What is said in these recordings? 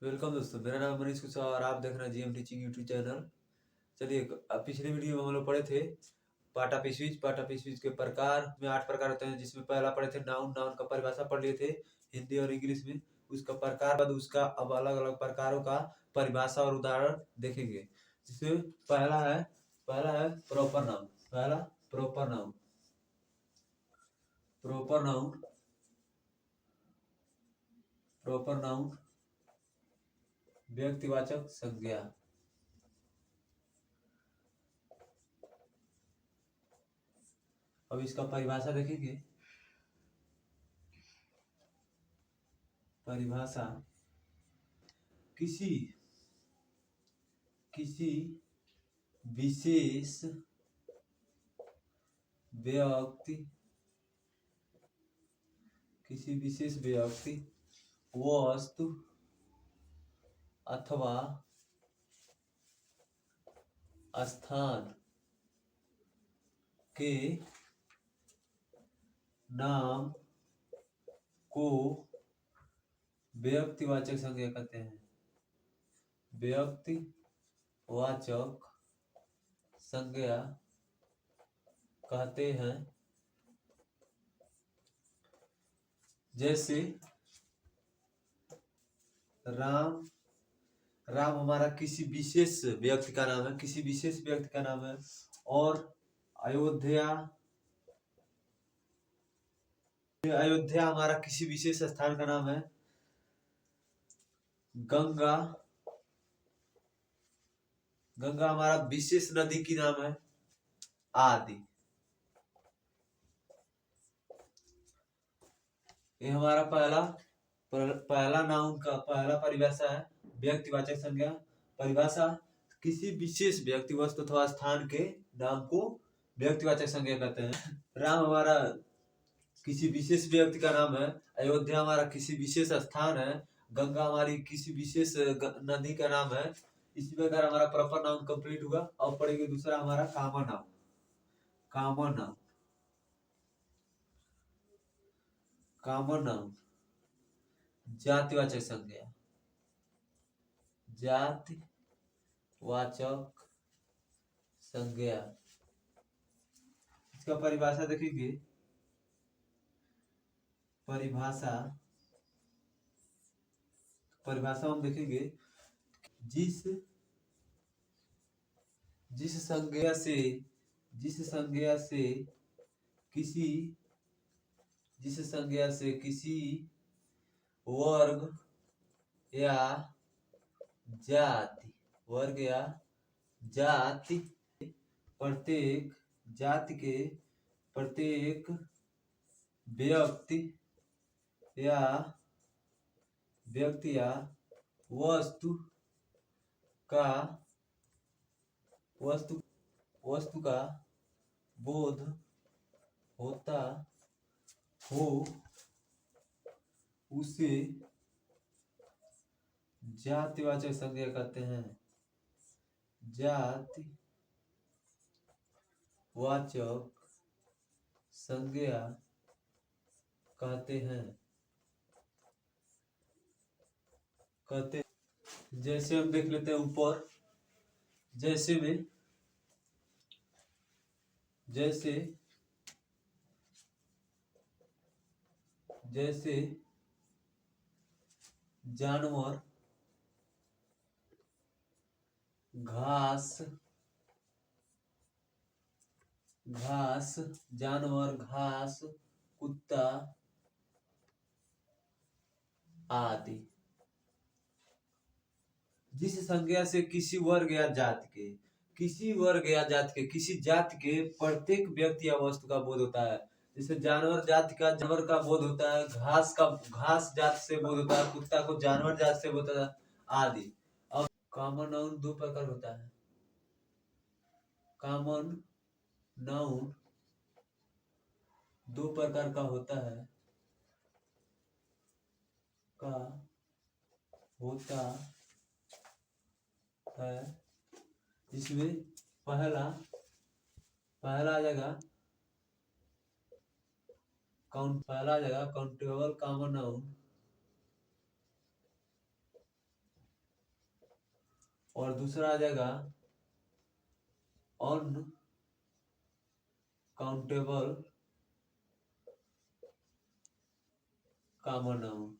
Welcome दोस्तों, मेरा नाम मनीष कुशवाहा और आप देख रहे हैं जीएम टीचिंग यूट्यूब चैनल। चलिए, अब पिछले वीडियो में हम लोग पढ़े थे पाटा पिस्वीज के प्रकार में 8 प्रकार होते हैं, जिसमें पहला पढ़े थे नाउन। नाउन का परिभाषा पढ़ लिए थे हिंदी और इंग्लिश में। उसका प्रकार बाद उसका अब अलग अलग प्रकारों का परिभाषा और उदाहरण देखेंगे। जिसमें पहला है प्रॉपर नाउन। पहला proper noun. Proper noun proper noun व्यक्तिवाचक संज्ञा। अब इसका परिभाषा देखेंगे। परिभाषा किसी किसी विशेष व्यक्ति वस्तु अथवा स्थान के नाम को व्यक्तिवाचक संज्ञा कहते हैं। व्यक्तिवाचक संज्ञा कहते हैं। जैसे राम हमारा किसी विशेष व्यक्ति का नाम है, किसी विशेष व्यक्ति का नाम है। और अयोध्या हमारा किसी विशेष स्थान का नाम है। गंगा हमारा विशेष नदी की नाम है, आदि। ये हमारा पहला नाउन का पहला परिभाषा है, व्यक्तिवाचक संज्ञा। परिभाषा किसी विशेष व्यक्ति वस्तु अथवा स्थान के नाम को व्यक्तिवाचक संज्ञा कहते हैं। राम हमारा किसी विशेष व्यक्ति का नाम है। अयोध्या हमारा किसी विशेष स्थान है। गंगा हमारी किसी विशेष नदी का नाम है। इसी प्रकार हमारा प्रॉपर नाउन कंप्लीट हुआ। अब पढ़ेंगे दूसरा हमारा कॉमन नाउन। कॉमन नाउन जातिवाचक संज्ञा। जातिवाचक संज्ञा। इसका परिभाषा देखेंगे। परिभाषा हम देखेंगे। जिस संज्ञा से किसी वर्ग या जाति प्रत्येक जाति के प्रत्येक व्यक्ति या वस्तु का बोध होता हो, उसे जातिवाचक संज्ञा कहते हैं। जातिवाचक संज्ञा कहते हैं। जैसे हम देख लेते हैं ऊपर। जैसे जानवर घास कुत्ता आदि। जिस संज्ञा से किसी वर्ग या जाति के किसी जाति के प्रत्येक व्यक्ति या वस्तु का बोध होता है। जैसे जानवर का बोध होता है, घास जाति से बोध होता है, कुत्ता को जानवर जाति से बोध होता है, आदि। अब कॉमन नाउन 2 प्रकार होता है। कॉमन नाउन 2 प्रकार का होता है। इसमें पहला आ जाएगा काउंटेबल कॉमन नाउन। और दूसरा आ जाएगा अनकाउंटेबल कॉमन नाउन।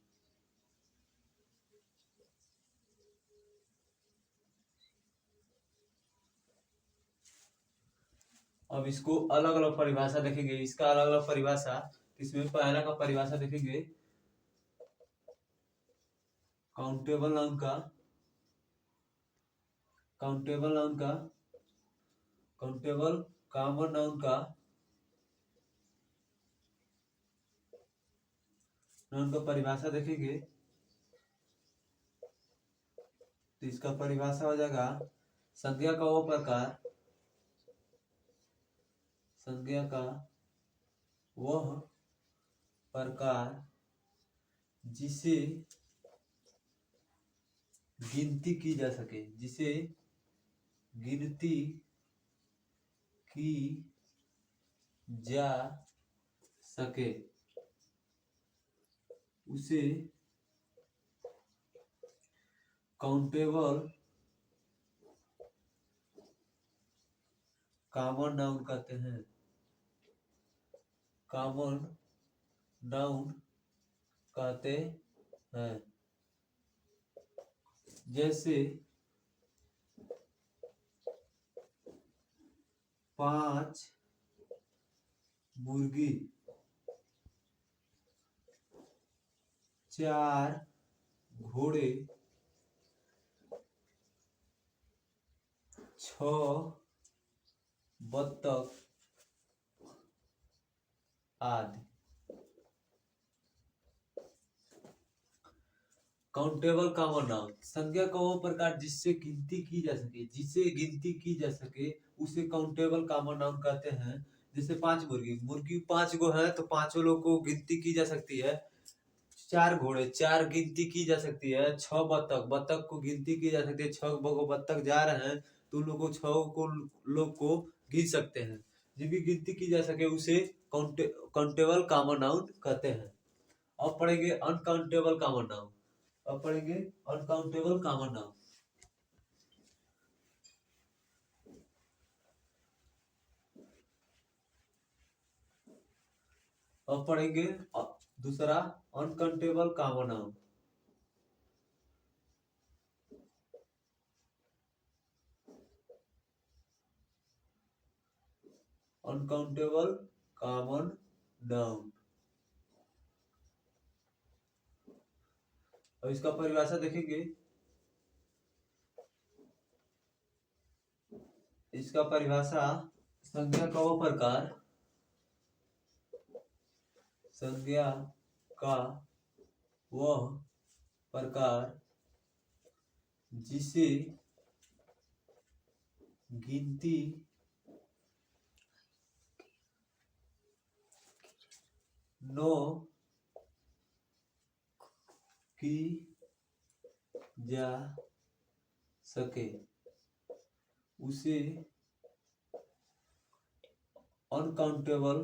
अब इसको अलग अलग परिभाषा देखेंगे, इसका अलग अलग परिभाषा। इसमें पहला का परिभाषा देखेंगे काउंटेबल नाउन का, काउंटेबल कॉमन नाउन का परिभाषा देखेंगे। तो इसका परिभाषा हो जाएगा संज्ञा का वो प्रकार, संज्ञा का वह प्रकार जिसे गिनती की जा सके, जिसे गिनती की जा सके, उसे काउंटेबल कॉमन नाउन कहते हैं, कॉमन नाउन कहते हैं। जैसे 5 मुर्गी, 4 घोड़े, 6 बत्तख आदि। काउंटेबल कॉमन नाउन संज्ञा का वो प्रकार जिससे गिनती की जा सके, जिसे गिनती की जा सके उसे काउंटेबल कॉमन नाउन कहते हैं। जैसे 5 मुर्गी, मुर्गी 5 गो है तो 5 लोग को गिनती की जा सकती है। 4 घोड़े, 4 गिनती की जा सकती है। 6 बत्तख, बत्तख को गिनती की जा सकती है। 6 बत्तख जा रहे हैं तो उन लोगों को 6 लोग को गिन सकते हैं। जिनकी गिनती की जा सके उसे काउंटेबल कॉमन नाउन कहते हैं। अब पढ़ेंगे अनकाउंटेबल कॉमन नाउन। अब पढ़ेंगे अनकाउंटेबल कॉमन नाउन। अब पढ़ेंगे दूसरा uncountable common noun. Uncountable common noun, अब इसका परिभाषा देखेंगे। इसका परिभाषा संज्ञा का वो प्रकार, संज्ञा का वह प्रकार जिसे गिनती नो की जा सके उसे अनकाउंटेबल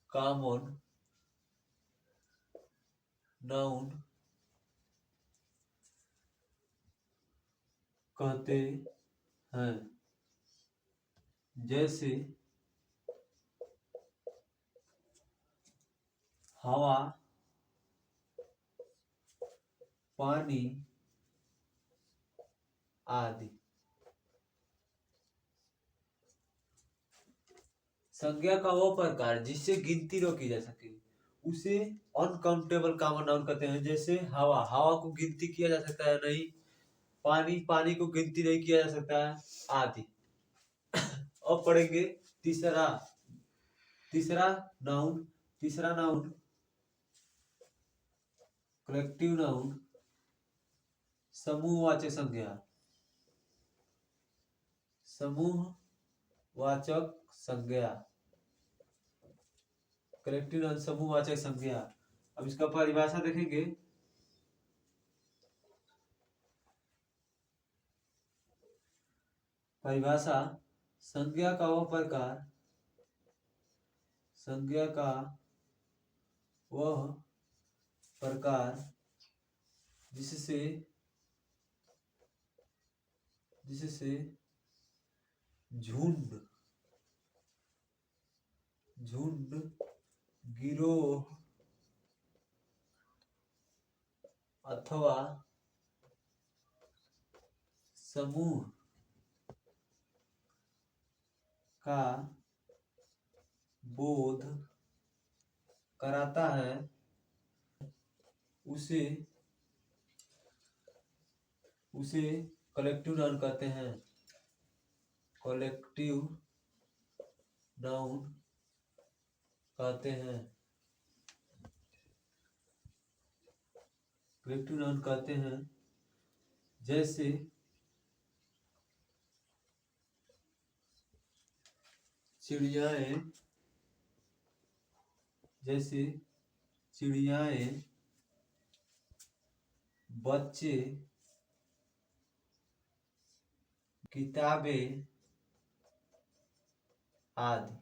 कॉमन नाउन कहते हैं। जैसे हवा, पानी आदि। संज्ञा का वो प्रकार जिससे गिनती रोकी जा सके उसे अनकाउंटेबल कॉमन नाउन कहते हैं। जैसे हवा, हवा को गिनती किया जा सकता है नहीं। पानी, पानी को गिनती नहीं किया जा सकता है आदि। अब पढ़ेंगे तीसरा नाउन। तीसरा नाउन कलेक्टिव नाउन, समूहवाचक संज्ञा, समूहवाचक संज्ञा, कलेक्टिव नाउन समूहवाचक संज्ञा। अब इसका परिभाषा देखेंगे। परिभाषा संज्ञा का वह प्रकार, संज्ञा का वह प्रकार जिससे जिससे झुंड झुंड गिरोह अथवा समूह का बोध कराता है उसे उसे कलेक्टिव नाउन कहते हैं। कलेक्टिव नाउन कहते हैं। कलेक्टिव नाउन कहते हैं। जैसे चिड़ियाएं बच्चे किताबें आदि।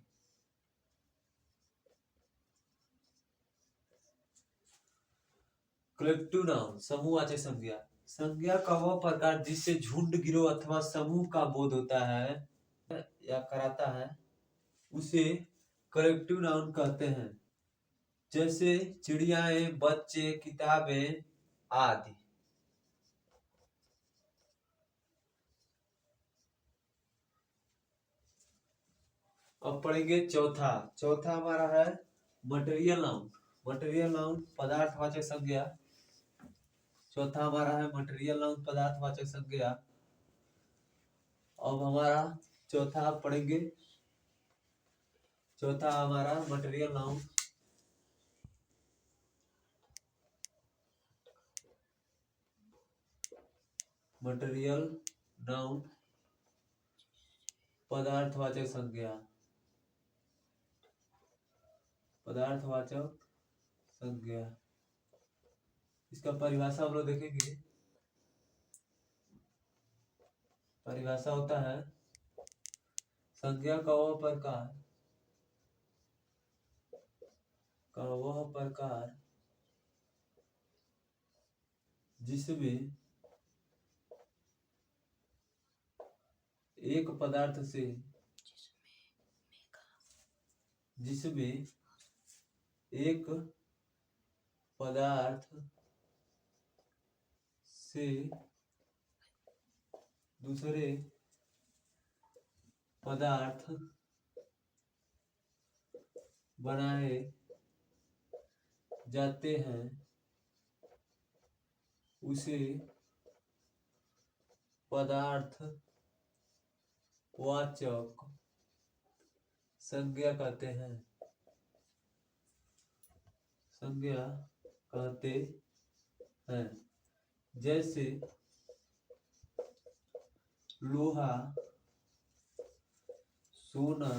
कलेक्टिव नाउन समूहवाचक संज्ञा। संज्ञा का वह प्रकार जिससे झुंड गिरोह अथवा समूह का बोध होता है या कराता है उसे कलेक्टिव नाउन कहते हैं। जैसे चिड़ियाएं बच्चे किताबें आदि। अब पढ़ेंगे चौथा हमारा है मटेरियल नाउन। मटेरियल नाउन पदार्थवाचक संज्ञा। चौथा हमारा है मटेरियल नाउन पदार्थवाचक संज्ञा। अब हमारा चौथा पढ़ेंगे। चौथा हमारा मटेरियल नाउन। मटेरियल नाउन पदार्थवाचक संज्ञा। पदार्थवाचक संज्ञा। इसका परिभाषा हम लोग देखेंगे। परिभाषा होता है संज्ञा का वह प्रकार जिसमें एक पदार्थ से दूसरे पदार्थ बनाए जाते हैं उसे पदार्थवाचक संज्ञा कहते हैं। जैसे लोहा सोना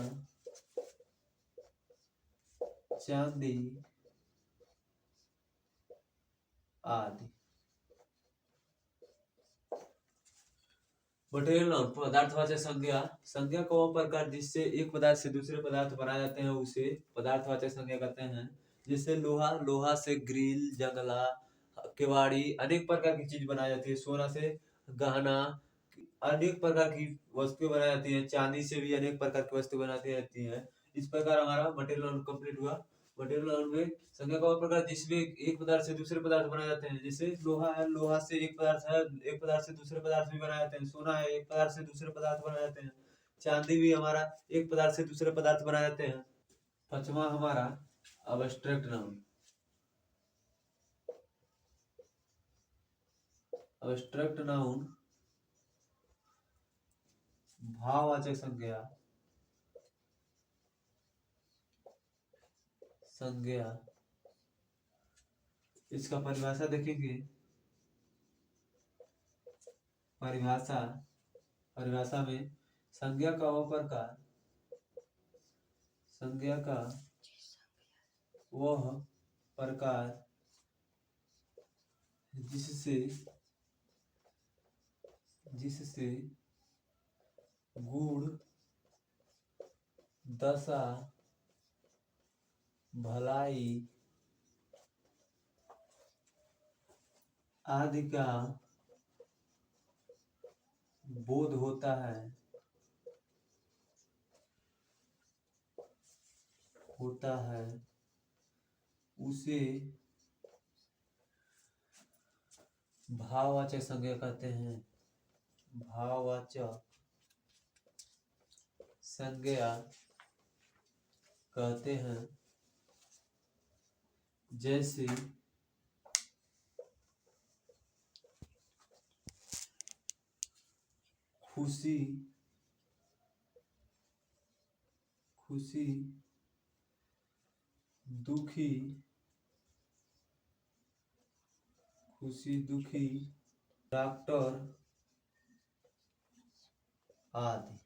चांदी आदि। मटेरियल नाउन पदार्थवाचक संज्ञा। संज्ञा का वह प्रकार जिससे एक पदार्थ से दूसरे पदार्थ बनाए जाते हैं उसे पदार्थवाचक संज्ञा कहते हैं। जैसे लोहा से ग्रिल जंगला केवाड़ी अनेक प्रकार की चीज बनाई जाती है। सोना से गहना अनेक प्रकार की वस्तुएं बनाई जाती है। चांदी से भी अनेक प्रकार की वस्तु बनाई जाती है। इस प्रकार हमारा मटेरियल नाउन कंप्लीट हुआ। मटेरियल नाउन में संज्ञा का वह प्रकार जिसमें एक पदार्थ से दूसरे पदार्थ बनाए जाते हैं। जैसे लोहा है, लोहा से एक पदार्थ है, एक पदार्थ से दूसरे पदार्थ भी बनाए जाते हैं। सोना है, एक पदार्थ से दूसरे पदार्थ बनाए जाते हैं। चांदी भी हमारा एक पदार्थ से दूसरे पदार्थ बनाए जाते हैं। पांचवा हमारा अब्स्ट्रैक्ट नाउन। अब्स्ट्रैक्ट नाउन भाववाचक संज्ञा। इसका परिभाषा देखेंगे। परिभाषा में संज्ञा का वह प्रकार जिससे गुण दशा भलाई आदि का बोध होता है उसे भाववाचक संज्ञा कहते हैं। भाववाचक संज्ञा कहते हैं। जैसे खुशी, दुखी, डॉक्टर आदि।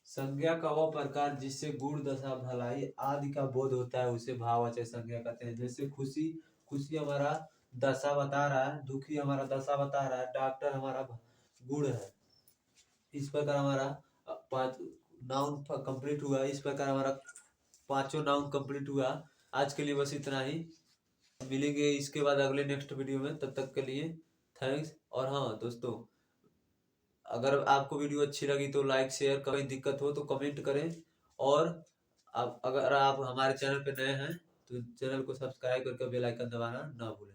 संज्ञा का वह प्रकार जिससे गुण, दशा, भलाई आदि का बोध होता है उसे भाववाचक संज्ञा कहते हैं। जैसे खुशी हमारा दशा बता रहा है, दुखी हमारा दशा बता रहा है, डॉक्टर हमारा गुण है। इस प्रकार हमारा 5 नाउन कंप्लीट हुआ। इस प्रकार हमारा 5 नाउन कंप्लीट हुआ। आज के लिए बस इतना ही। मिलेंगे इसके बाद अगले नेक्स्ट वीडियो में। तब तक के लिए थैंक्स। और हाँ दोस्तों, अगर आपको वीडियो अच्छी लगी तो लाइक शेयर, कोई दिक्कत हो तो कमेंट करें। और अगर आप हमारे चैनल पे नए हैं तो चैनल को सब्सक्राइब करके बेल आइकन दबाना ना भूलें।